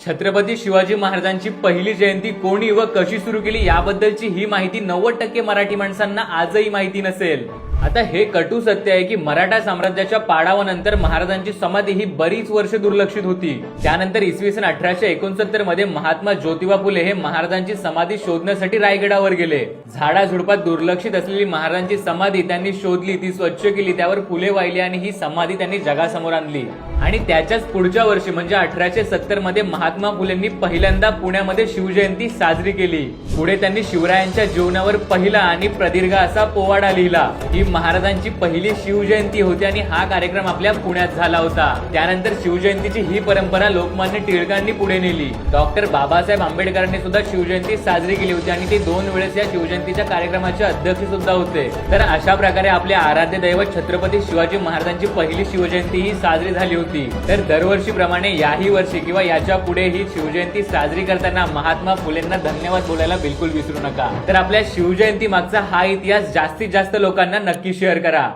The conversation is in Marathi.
छत्रपती शिवाजी महाराजांची पहिली जयंती कोणी व कशी सुरू केली याबद्दलची ही माहिती 90% मराठी माणसांना आजही माहिती नसेल। आता हे कटू सत्य आहे की मराठा साम्राज्याच्या पाडावानंतर महाराजांची समाधी ही बरीच वर्ष दुर्लक्षित होती। त्यानंतर इसवी सन 1869 मध्ये महात्मा ज्योतिबा फुले हे महाराजांची समाधी शोधण्यासाठी रायगडावर गेले। झाडाझुडपात दुर्लक्षित असलेली महाराजांची समाधी त्यांनी शोधली, ती स्वच्छ केली, त्यावर फुले वाहिली आणि ही समाधी त्यांनी जगासमोर आणली। आणि त्याच्याच पुढच्या वर्षी म्हणजे 1870 मध्ये महात्मा फुलेंनी पहिल्यांदा पुण्यामध्ये शिवजयंती साजरी केली। पुढे त्यांनी शिवरायांच्या जीवनावर पहिला आणि प्रदीर्घ असा पोवाडा लिहिला। ही महाराजांची पहिली शिवजयंती होती आणि हा कार्यक्रम आपल्या पुण्यात झाला होता। त्यानंतर शिवजयंतीची ही परंपरा लोकमान्य टिळकांनी पुढे नेली। डॉक्टर बाबासाहेब आंबेडकरांनी सुद्धा शिवजयंती साजरी केली होती आणि ते 2 वेळेस या शिवजयंतीच्या कार्यक्रमाचे अध्यक्ष सुद्धा होते। तर अशा प्रकारे आपले आराध्य दैवत छत्रपती शिवाजी महाराजांची पहिली शिवजयंती ही साजरी झाली होती। तर दरवर्षीप्रमाणे याही वर्षी किंवा याच्या पुढे ही शिवजयंती साजरी करताना महात्मा फुलेंना धन्यवाद बोलायला बिलकुल विसरू नका। तर आपल्या शिवजयंती मागचा हा इतिहास जास्तीत जास्त लोकांना नक्की शेअर करा।